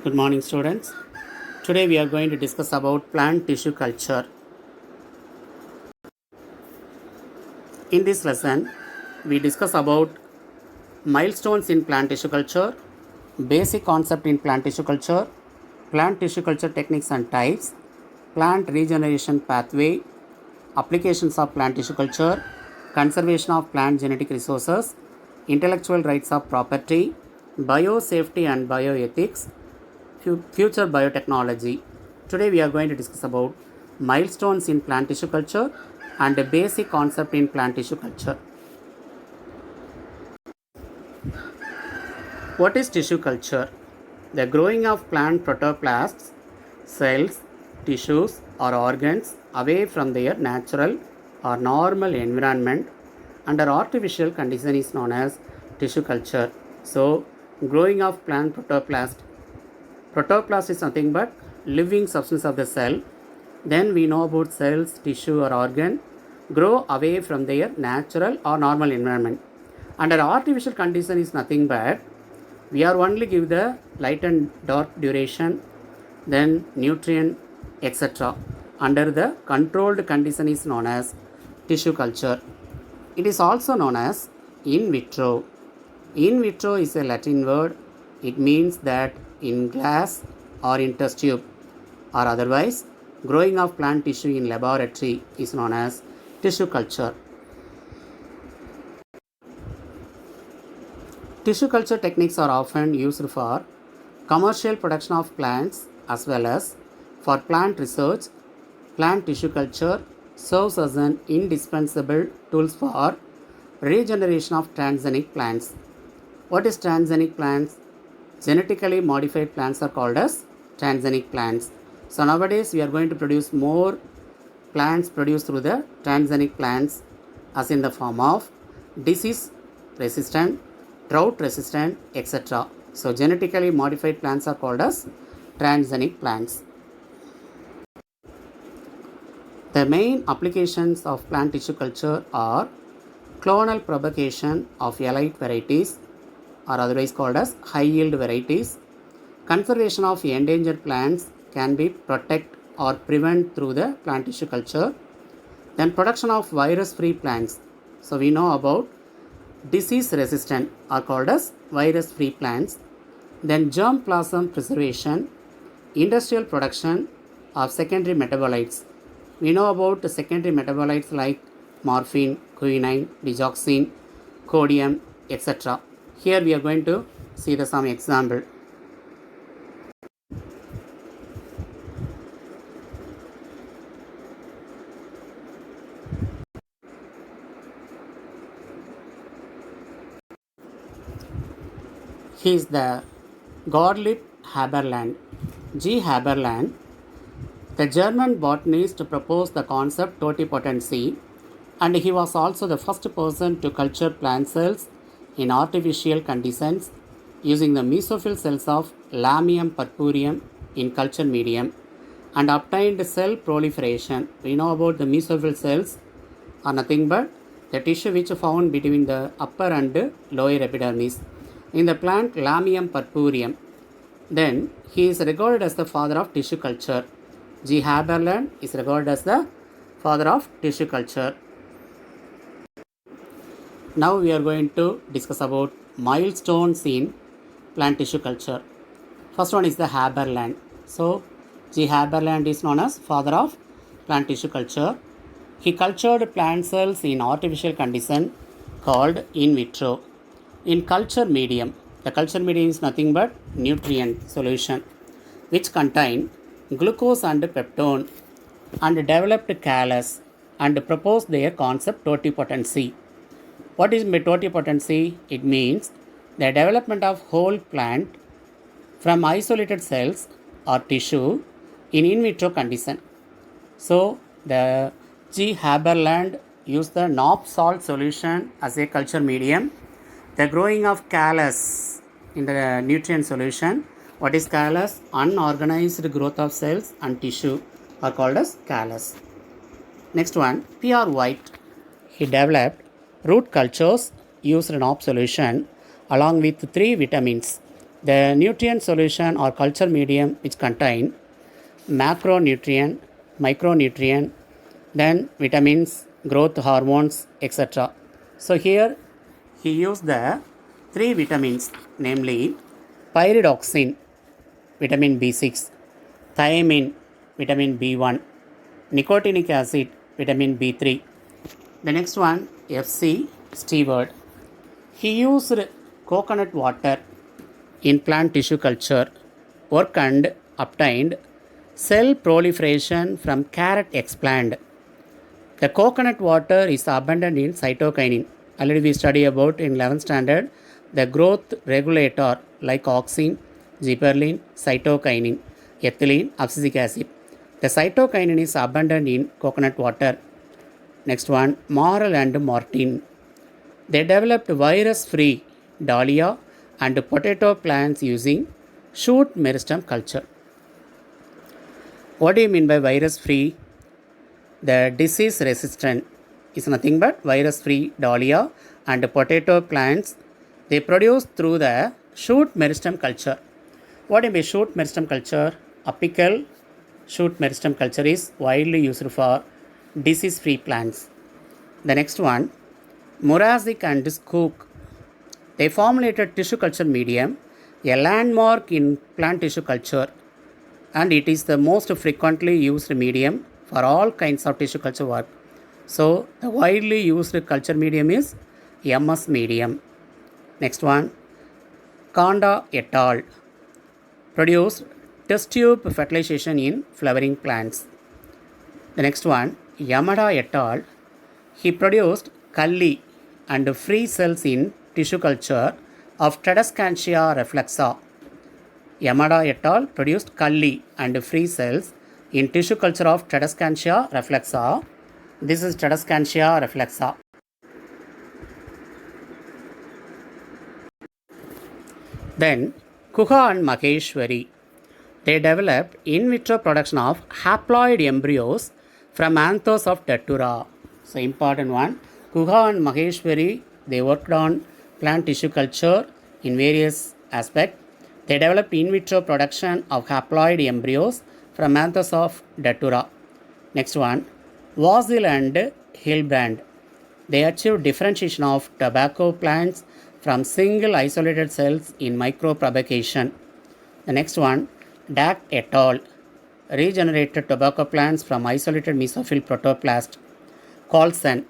Good morning, students. Today we are going to discuss about plant tissue culture. In this lesson, we discuss about milestones in plant tissue culture, basic concept in plant tissue culture techniques and types, plant regeneration pathway, applications of plant tissue culture, conservation of plant genetic resources, intellectual rights of property, biosafety and bioethics, future biotechnology. Today we are going to discuss about milestones in plant tissue culture and a basic concept in plant tissue culture. What is tissue culture? The growing of plant protoplasts, cells, tissues or organs away from their natural or normal environment under artificial condition is known as tissue culture. So, growing of plant protoplast is nothing but living substance of the cell. Then we know about cells, tissue or organ grow away from their natural or normal environment. Under artificial condition is nothing but we are only give the light and dark duration, then nutrient, etc. Under the controlled condition is known as tissue culture. It is also known as in vitro. In vitro is a Latin word. It means that in glass or in test tube or otherwise growing of plant tissue in laboratory is known as tissue culture. Tissue culture techniques are often used for commercial production of plants as well as for plant research. Plant tissue culture serves as an indispensable tool for regeneration of transgenic plants. What is transgenic plants? Genetically modified plants are called as transgenic plants. So nowadays we are going to produce more plants produced through the transgenic plants as in the form of disease resistant, drought resistant, etc. So genetically modified plants are called as transgenic plants. The main applications of plant tissue culture are clonal propagation of elite varieties or otherwise called as high yield varieties. Conservation of endangered plants can be protect or prevent through the plant tissue culture. Then production of virus free plants. So we know about disease resistant are called as virus free plants. Then germ plasm preservation, industrial production of secondary metabolites. We know about the secondary metabolites like morphine, quinine, digoxin, codium, etc. Here we are going to see some example. He is the Gottlieb Haberland. G. Haberland, the German botanist, proposed the concept totipotency, and he was also the first person to culture plant cells in artificial conditions using the mesophyll cells of Lamium purpureum in culture medium and obtained cell proliferation. We know about the mesophyll cells are nothing but the tissue which found between the upper and lower epidermis in the plant Lamium purpureum. Then he is regarded as the father of tissue culture. G. Haberland is regarded as the father of tissue culture. Now we are going to discuss about milestones in plant tissue culture. First one is the Haberland. So G. Haberland is known as father of plant tissue culture. He cultured plant cells in artificial condition called in vitro. In culture medium, the culture medium is nothing but nutrient solution which contain glucose and peptone and developed callus and proposed their concept totipotency. What is totipotency? It means the development of whole plant from isolated cells or tissue in vitro condition. So the G. Haberland used the NOP salt solution as a culture medium. The growing of callus in the nutrient solution. What is callus? Unorganized growth of cells and tissue are called as callus. Next one, P.R. White. He developed root cultures used NOP solution along with 3 vitamins The nutrient solution or culture medium which contain macronutrient, micronutrient, then vitamins, growth hormones, etc. So here he used the three vitamins, namely pyridoxine, vitamin B6, thiamine, vitamin B1, nicotinic acid, vitamin B3. The next one, FC Stewart. He used coconut water in plant tissue culture, work and obtained cell proliferation from carrot explant. The coconut water is abundant in cytokinin. Already we study about in 11th standard the growth regulator like auxin, gibberellin, cytokinin, ethylene, abscisic acid. The cytokinin is abundant in coconut water. Next one, Morrell and Martin. They developed virus-free dahlia and potato plants using shoot meristem culture. What do you mean by virus-free? The disease resistant is nothing but virus-free dahlia and potato plants. They produce through the shoot meristem culture. What do you mean shoot meristem culture? Apical shoot meristem culture is widely used for disease-free plants. The next one, Mrazek and Skook. They formulated tissue culture medium, a landmark in plant tissue culture, and it is the most frequently used medium for all kinds of tissue culture work. So, the widely used culture medium is MS medium. Next one, Kanda et al. Produced test tube fertilization in flowering plants. The next one, Yamada et al. He produced Kalli and free cells in tissue culture of Tradescantia reflexa. Yamada et al. Produced Kalli and free cells in tissue culture of Tradescantia reflexa. This is Tradescantia reflexa. Then Guha and Maheshwari. They developed in vitro production of haploid embryos from anthers of Datura. So important one. Guha and Maheshwari, they worked on plant tissue culture in various aspects. They developed in vitro production of haploid embryos from anthers of Datura. Next one, Wasil and Hilbrand. They achieved differentiation of tobacco plants from single isolated cells in micropropagation. The next one, Dak et al. Regenerated tobacco plants from isolated mesophyll protoplast. Colson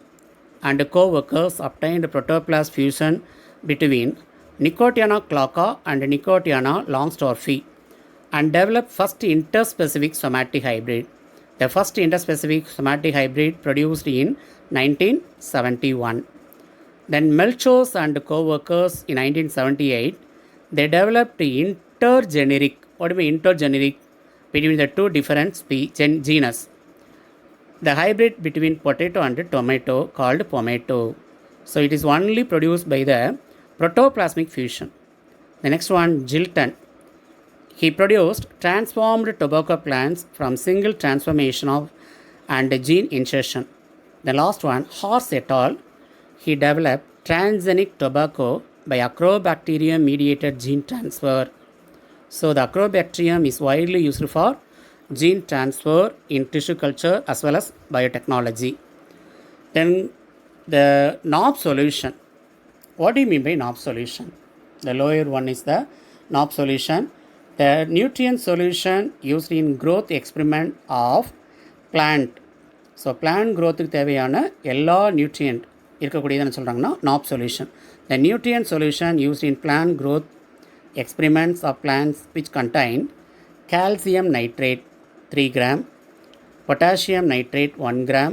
and co-workers obtained protoplast fusion between Nicotiana glauca and Nicotiana longsdorffi and developed first interspecific somatic hybrid. The first interspecific somatic hybrid produced in 1971. Then Melchos and co-workers in 1978, they developed intergeneric. What do you mean intergeneric? Between the two different genus. The hybrid between potato and tomato called pomato. So it is only produced by the protoplasmic fusion. The next one, Gilton. He produced transformed tobacco plants from single transformation of and gene insertion. The last one, Horse et al. He developed transgenic tobacco by Acrobacterium mediated gene transfer. So the Acrobacterium is widely used for gene transfer in tissue culture as well as biotechnology. Then the knob solution. What do you mean by knob solution? The lower one is the knob solution. The nutrient solution used in growth experiment of plant. So plant growth தேவையான எல்லா nutrient இருக்கக்கூடியதுன்னு சொல்கிறாங்கன்னா knob solution. The nutrient solution used in plant growth experiments of plants which contain calcium nitrate 3 gram, potassium nitrate 1 gram,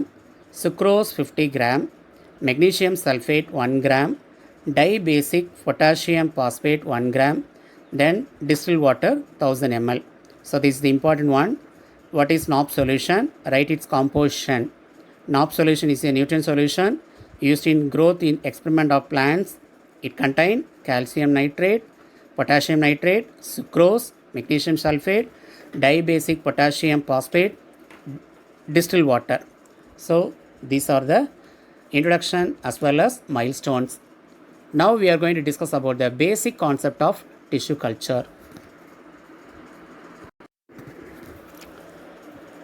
sucrose 50 gram, magnesium sulfate 1 gram, dibasic potassium phosphate 1 gram, then distilled water 1000 ml. So this is the important one. What is knob solution? Write its composition. Knob solution is a nutrient solution used in growth in experiment of plants. It contains calcium nitrate, potassium nitrate, sucrose, magnesium sulfate, dibasic potassium phosphate, distilled water. So these are the introduction as well as milestones. Now we are going to discuss about the basic concept of tissue culture.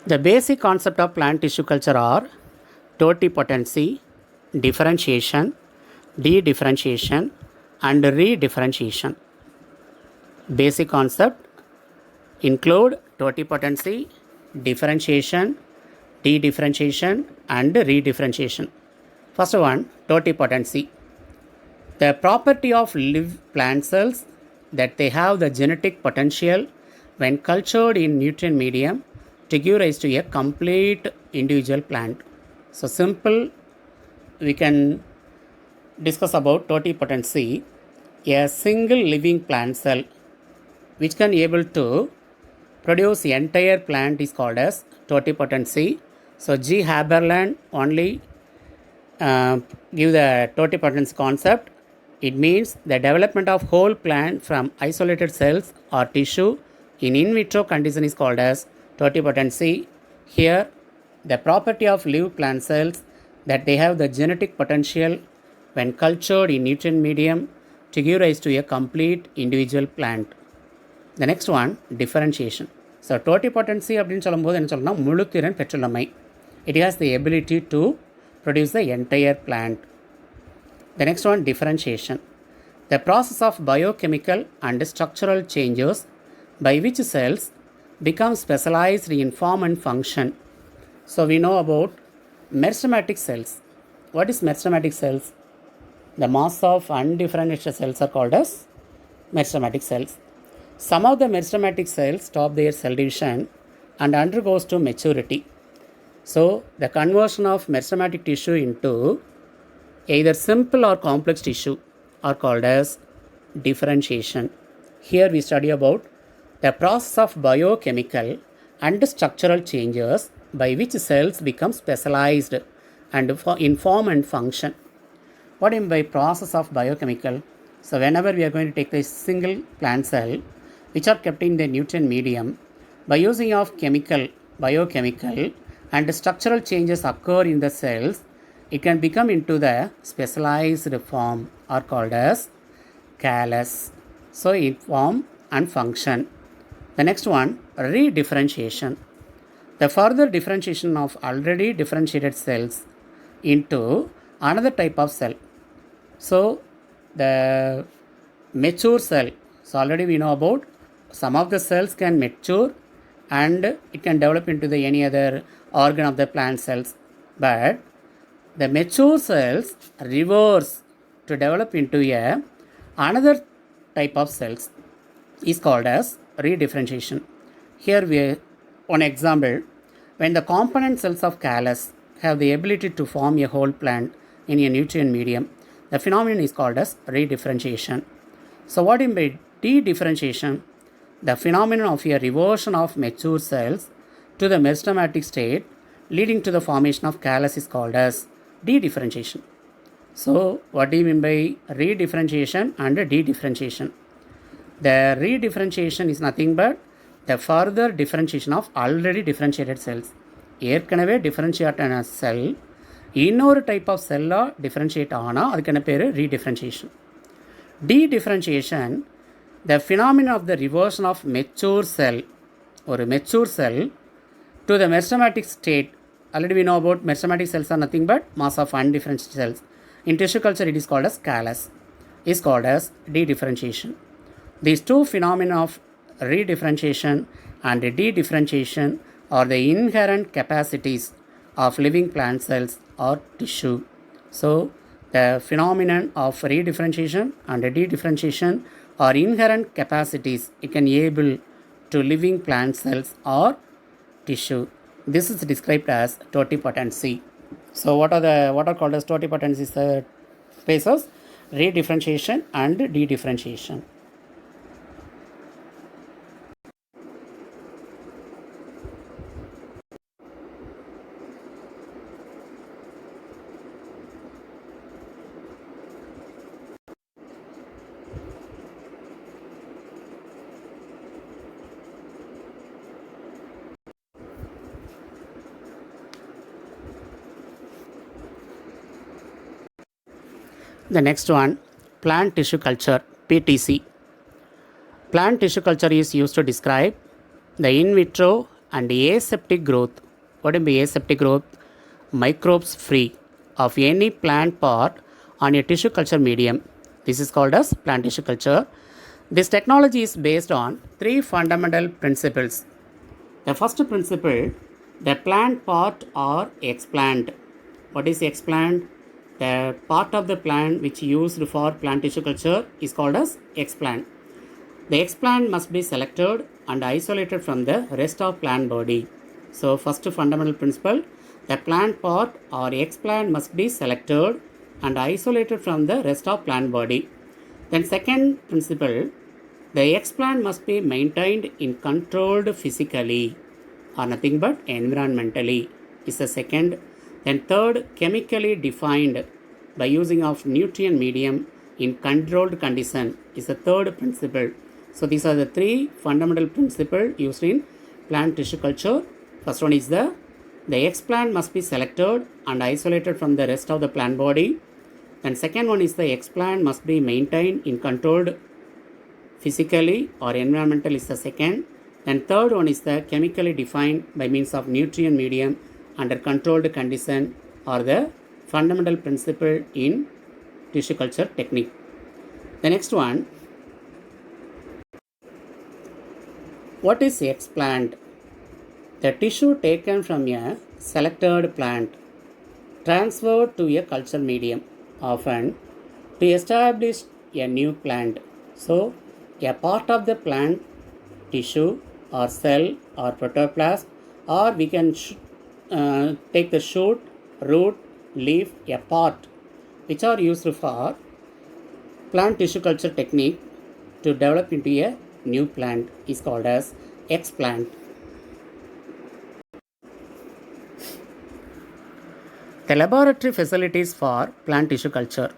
The basic concept of plant tissue culture are totipotency, differentiation, de-differentiation, and re-differentiation. Basic concept include totipotency, differentiation, de-differentiation, and re-differentiation. First one, totipotency. The property of live plant cells that they have the genetic potential when cultured in nutrient medium to give rise to a complete individual plant. So simple, we can discuss about totipotency. A single living plant cell which can able to produce entire plant is called as totipotency. So G. Haberland only give the totipotency concept. It means the development of whole plant from isolated cells or tissue in vitro condition is called as totipotency. Here, the property of live plant cells that they have the genetic potential when cultured in nutrient medium to give rise to a complete individual plant. The next one, differentiation. So, totipotency அப்படின்னு சொல்லும்போது என்ன சொல்லணும்னா முழுத்திறன் பெற்றுள்ளமை. It has the ability to produce the entire plant. The next one, differentiation. The process of biochemical and structural changes by which cells become specialized in form and function. So we know about meristematic cells. What is meristematic cells? The mass of undifferentiated cells are called as meristematic cells. Some of the meristematic cells stop their cell division and undergoes to maturity. So the conversion of meristematic tissue into either simple or complex tissue are called as differentiation. Here we study about the process of biochemical and structural changes by which cells become specialized and in form and function. What do you mean by process of biochemical? So whenever we are going to take a single plant cell which are kept in the nutrient medium, by using of biochemical and structural changes occur in the cells, it can become into the specialized form are called as callus. So in form and function. The next one, re-differentiation. The further differentiation of already differentiated cells into another type of cell. So the mature cell. So already we know about some of the cells can mature and it can develop into the any other organ of the plant cells. But the mature cells reverse to develop into another type of cells is called as re-differentiation. Here we one example, when the component cells of callus have the ability to form a whole plant in a nutrient medium, the phenomenon is called as re-differentiation. So what do you mean by de-differentiation? The phenomenon of a reversion of mature cells to the meristematic state leading to the formation of callus is called as de-differentiation. So what do you mean by re-differentiation and de-differentiation? The re-differentiation is nothing but the further differentiation of already differentiated cells. ஏற்கனவே differentiate ஆன செல் இன்னொரு type of செல்லாக differentiate ஆனால் அதுக்கு என்ன பேர் re-differentiation. De-differentiation, the phenomenon of the reversion of mature cell, ஒரு mature cell to the meristematic state. Already we know about meristematic cells are nothing but mass of undifferentiated cells. In tissue culture it is called as callus, is called as de-differentiation. These two phenomena of re-differentiation and de-differentiation are the inherent capacities of living plant cells or tissue. So the phenomenon of re-differentiation and de-differentiation are inherent capacities it can able to living plant cells or tissue. This is described as totipotency. So what are called as totipotency phases? Re-differentiation and de-differentiation. The next one, plant tissue culture, PTC. Plant tissue culture is used to describe the in vitro and aseptic growth. What will be aseptic growth? Microbes free of any plant part on a tissue culture medium. This is called as plant tissue culture. This technology is based on three fundamental principles. The first principle, the plant part or explant. What is explant? The part of the plant which used for plant tissue culture is called as explant. The explant must be selected and isolated from the rest of plant body. So first fundamental principle, the plant part or explant must be selected and isolated from the rest of plant body. Then second principle, the explant must be maintained in controlled physically or nothing but environmentally is the second. Then third, chemically defined by using of nutrient medium in controlled condition is the third principle. So these are the three fundamental principles used in plant tissue culture. First one is the explant must be selected and isolated from the rest of the plant body. Then second one is the explant must be maintained in controlled physically or environmental is the second. Then third one is the chemically defined by means of nutrient medium under controlled condition or the fundamental principle in tissue culture technique. The next one, what is explant? The tissue taken from a selected plant transferred to a culture medium, often to establish a new plant. So a part of the plant tissue or cell or protoplasm, or we can take the shoot, root, leaf, a part which are used for plant tissue culture technique to develop into a new plant is called as explant. The laboratory facilities for plant tissue culture.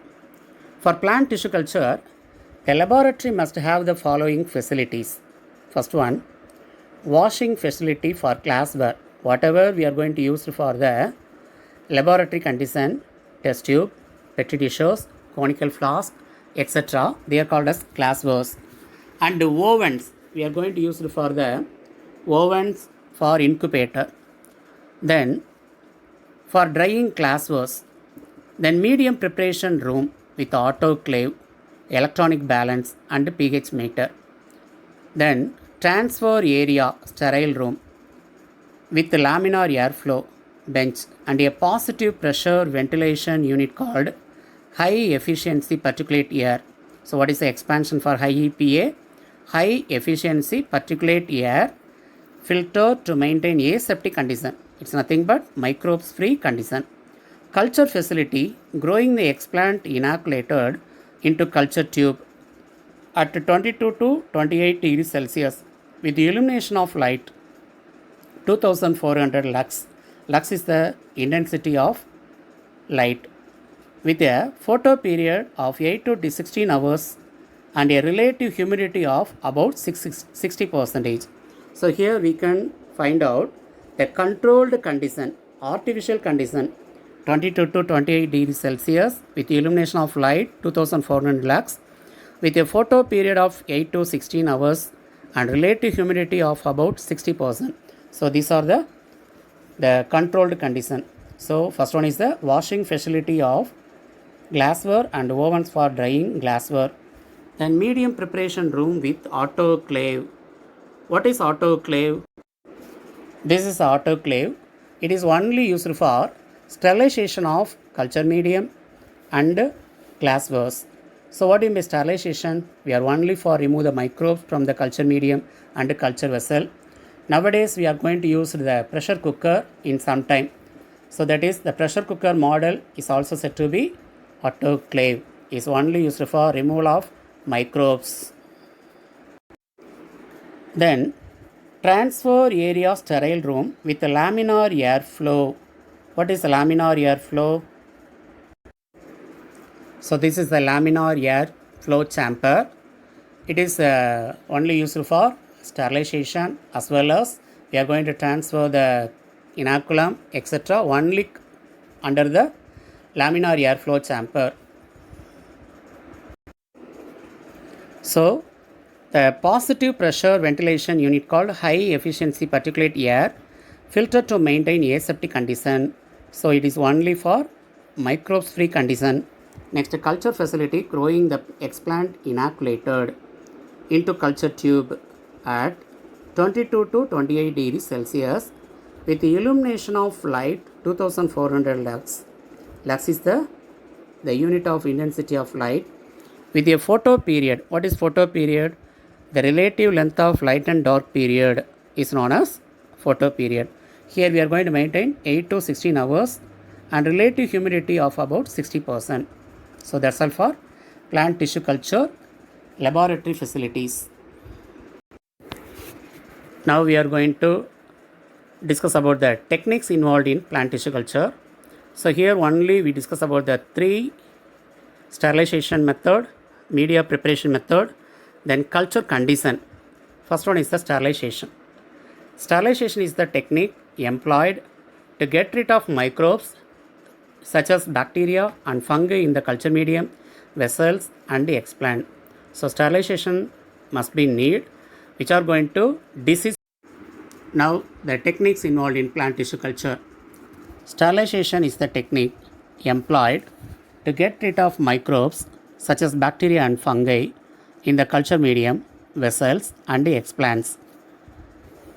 For plant tissue culture, the laboratory must have the following facilities. First one, washing facility for glassware. Whatever we are going to use for the laboratory condition, test tube, petri dishes, conical flask, etc. They are called as glasswares. And the ovens, we are going to use for the ovens for incubator. Then for drying glasswares. Then medium preparation room with autoclave, electronic balance and pH meter. Then transfer area sterile room with laminar airflow bench and a positive pressure ventilation unit called high efficiency particulate air. So what is the expansion for high EPA? High efficiency particulate air filter to maintain aseptic condition. It's nothing but microbes free condition. Culture facility, growing the explant inoculated into culture tube at 22 to 28 degrees Celsius with the illumination of light 2400 lux. Lux is the intensity of light with a photo period of 8 to 16 hours and a relative humidity of about 60%. So here we can find out the controlled condition, artificial condition 22 to 28 degrees Celsius with illumination of light 2400 lux with a photo period of 8 to 16 hours and relative humidity of about 60%. So these are the controlled condition. So first one is the washing facility of glassware and ovens for drying glassware. Then medium preparation room with autoclave. What is autoclave? This is autoclave. It is only used for sterilization of culture medium and glasswares. So what do you mean by sterilization? We are only for remove the microbes from the culture medium and culture vessel. Nowadays we are going to use the pressure cooker in some time. So that is the pressure cooker model is also said to be autoclave. Is only used for removal of microbes. Then transfer area sterile room with laminar airflow. What is laminar airflow? So this is the laminar airflow chamber. It is only used for sterilization as well as we are going to transfer the inoculum etc. only under the laminar airflow chamber. So The positive pressure ventilation unit called high efficiency particulate air filter to maintain aseptic condition. So it is only for microbes free condition. Next, culture facility growing the explant inoculated into culture tube at 22 to 28 degrees Celsius with the illumination of light 2400 lux. Lux is the unit of intensity of light with a photo period. What is photo period? The relative length of light and dark period is known as photo period. Here we are going to maintain 8 to 16 hours and relative humidity of about 60%. So that's all for plant tissue culture laboratory facilities. Now we are going to discuss about the techniques involved in plant tissue culture. So here only we discuss about the 3 sterilization method, media preparation method, then culture condition. First one is the sterilization. Sterilization is the technique employed to get rid of microbes such as bacteria and fungi in the culture medium, vessels and the explant. So sterilization must be needed which are going to disease. Now the techniques involved in plant tissue culture. Sterilization is the technique employed to get rid of microbes such as bacteria and fungi in the culture medium, vessels and the explants.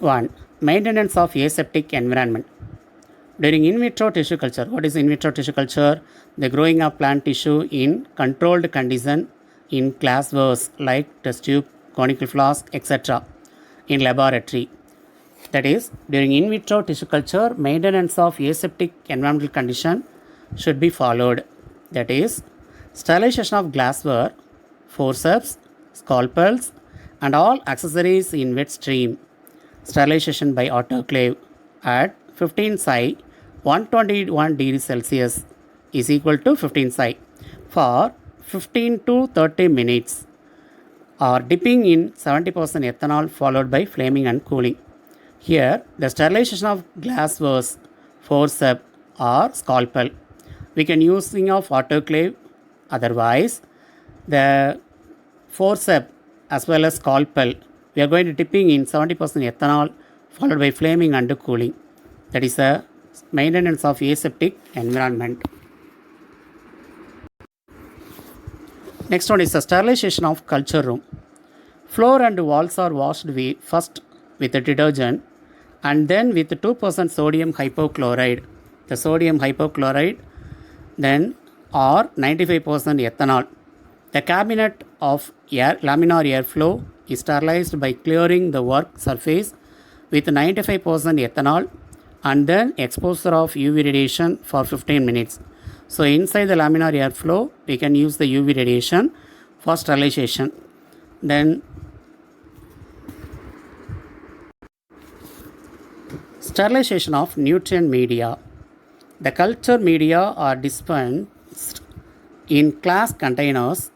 1. Maintenance of aseptic environment. During in vitro tissue culture, what is in vitro tissue culture? The growing of plant tissue in controlled condition in glasswares like test tube, conical flask, etc. in laboratory. That is, during in vitro tissue culture, maintenance of aseptic environmental condition should be followed. That is, sterilization of glassware, forceps, scalpels and all accessories in wet stream. Sterilization by autoclave at 15 psi 121 degrees Celsius is equal to 15 psi for 15 to 30 minutes or dipping in 70% ethanol followed by flaming and cooling. Here the sterilization of glasswares, forceps or scalpel we can using of autoclave. Otherwise the forceps as well as scalpel we are going to dipping in 70% ethanol followed by flaming and cooling. That is a maintenance of aseptic environment. Next one is the sterilization of culture room. Floor and walls are washed first with a detergent and then with 2% sodium hypochlorite. The sodium hypochlorite then or 95% ethanol. The cabinet of laminar airflow is sterilized by clearing the work surface with 95% ethanol and then exposure of UV radiation for 15 minutes. So inside the laminar airflow we can use the UV radiation for sterilization. Then sterilization of nutrient media. The culture media are dispensed in glass containers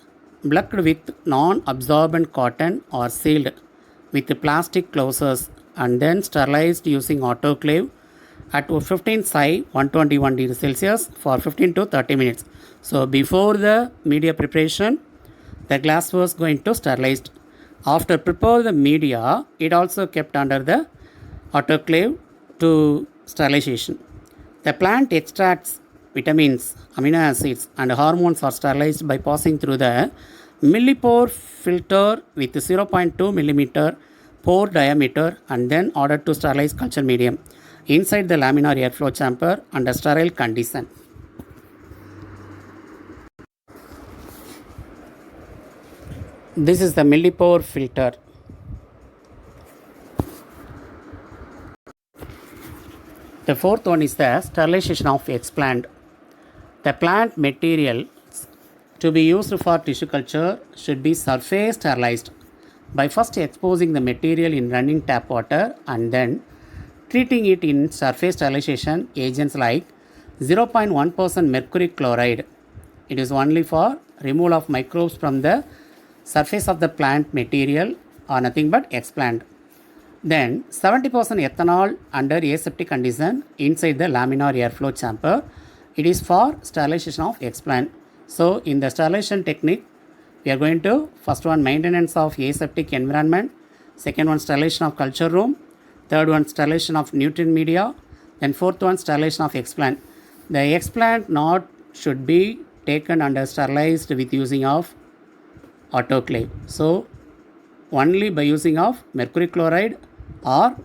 blocked with non-absorbent cotton or sealed with plastic closures and then sterilized using autoclave at 15 psi 121 degrees Celsius for 15 to 30 minutes. So before the media preparation, the glass was going to sterilized. After prepare the media, it also kept under the autoclave to sterilization. The plant extracts vitamins, amino acids and hormones are sterilized by passing through the millipore filter with 0.2 mm pore diameter and then ordered to sterilize culture medium inside the laminar airflow chamber under sterile condition. This is the millipore filter. The fourth one is the sterilization of explant. The plant material to be used for tissue culture should be surface sterilized by first exposing the material in running tap water and then treating it in surface sterilization agents like 0.1% mercury chloride. It is only for removal of microbes from the surface of the plant material or nothing but explant. Then 70% ethanol under aseptic condition inside the laminar airflow chamber. It is for sterilization of explant. So in the sterilization technique, we are going to first one maintenance of aseptic environment, second one sterilization of culture room, third one sterilization of nutrient media, then fourth one sterilization of explant. The explant not should be taken and sterilized with using of autoclave. So only by using of mercury chloride or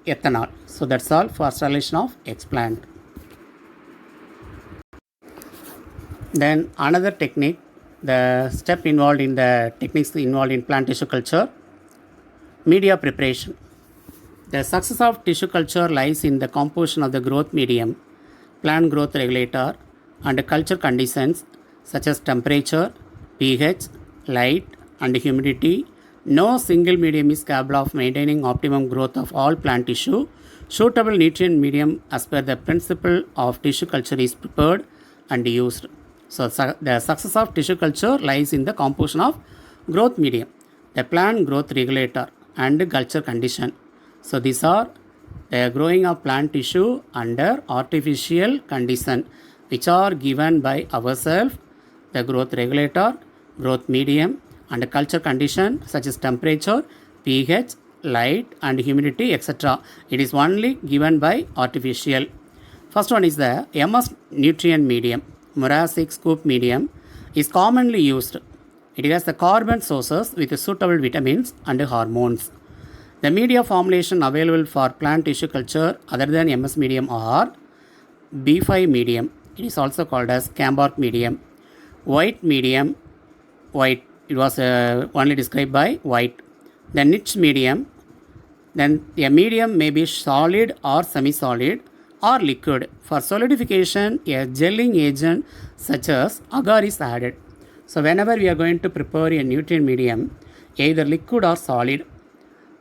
ethanol. So that's all for sterilization of explant. Then another technique, the step involved in the techniques involved in plant tissue culture, media preparation. The success of tissue culture lies in the composition of the growth medium, plant growth regulator, and culture conditions such as temperature, pH, light, and humidity. No single medium is capable of maintaining optimum growth of all plant tissue. Suitable nutrient medium as per the principle of tissue culture is prepared and used. So the success of tissue culture lies in the composition of growth medium, the plant growth regulator, and culture condition. So these are the growing of plant tissue under artificial condition which are given by ourselves, the growth regulator, growth medium, and culture condition such as temperature, pH, light, and humidity, etc. It is only given by artificial. First one is the MS nutrient medium, Murasic scoop medium, is commonly used. It has the carbon sources with suitable vitamins and hormones. The media formulation available for plant tissue culture other than MS medium are B5 medium. It is also called as Camborg medium. White medium, white. It was only described by White. The niche medium. Then a medium may be solid or semi-solid or liquid. For solidification, a gelling agent such as agar is added. So whenever we are going to prepare a nutrient medium, either liquid or solid,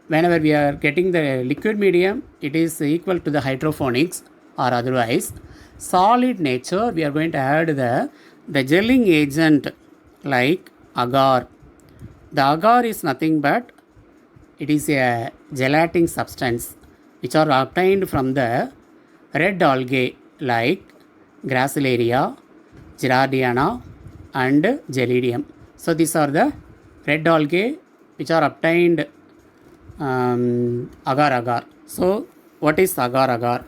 whenever we are getting the liquid medium, it is equal to the hydroponics or otherwise. Solid nature, we are going to add the gelling agent like agar. The agar is nothing but it is a gelatin substance which are obtained from the red algae like Gracilaria, Girardiana, and Gelidium. So these are the red algae which are obtained agar. So what is agar?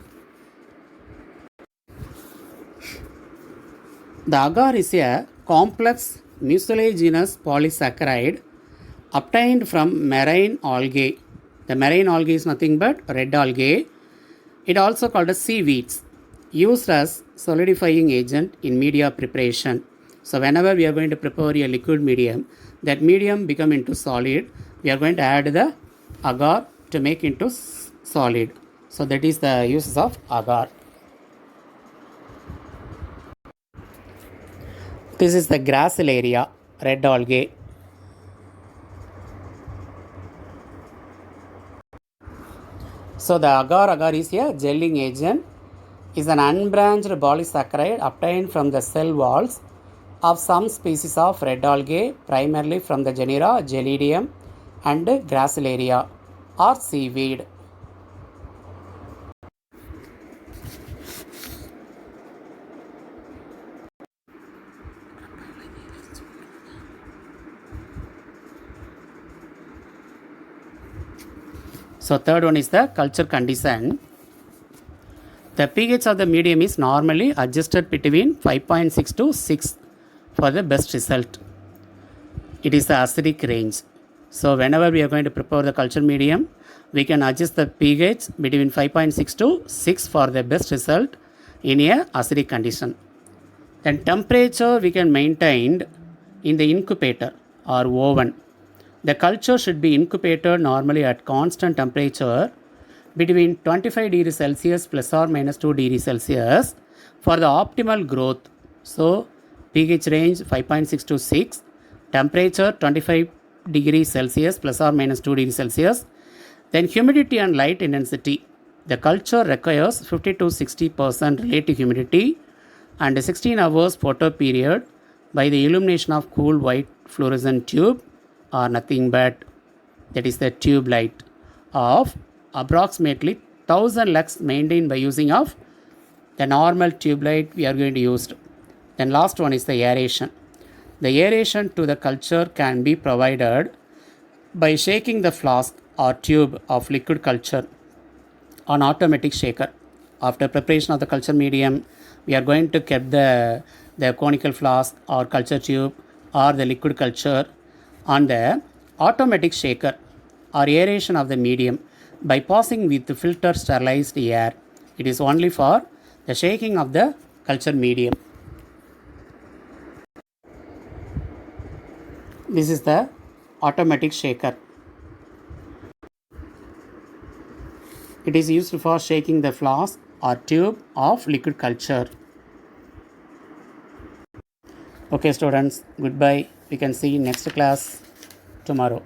The agar is a complex mucilaginous polysaccharide obtained from marine algae. The marine algae is nothing but red algae. It also called as seaweeds, used as solidifying agent in media preparation. So whenever we are going to prepare a liquid medium, that medium become into solid, we are going to add the agar to make into solid. So that is the uses of agar. This is the Gracilaria, red algae. So the agar is a gelling agent, is an unbranched polysaccharide obtained from the cell walls of some species of red algae, primarily from the genera Gelidium and Gracilaria or seaweed. So third one is the culture condition. The pH of the medium is normally adjusted between 5.6 to 6 for the best result. It is the acidic range. So whenever we are going to prepare the culture medium, we can adjust the pH between 5.6 to 6 for the best result in a acidic condition. Then temperature we can maintain in the incubator or oven. The culture should be incubated normally at constant temperature between 25 degrees Celsius plus or minus 2 degrees Celsius for the optimal growth. So pH range 5.6 to 6, temperature 25 degrees Celsius plus or minus 2 degrees Celsius. Then humidity and light intensity. The culture requires 50 to 60% relative humidity and 16 hours photo period by the illumination of cool white fluorescent tube or nothing but that is the tube light of approximately 1000 lux maintained by using of the normal tube light we are going to use. Then last one is the aeration. The aeration to the culture can be provided by shaking the flask or tube of liquid culture on automatic shaker. After preparation of the culture medium, we are going to keep the conical flask or culture tube or the liquid culture on the automatic shaker or aeration of the medium by passing with the filter sterilized air. It is only for the shaking of the culture medium. This is the automatic shaker. It is used for shaking the flask or tube of liquid culture. Okay students, goodbye. We can see next class tomorrow.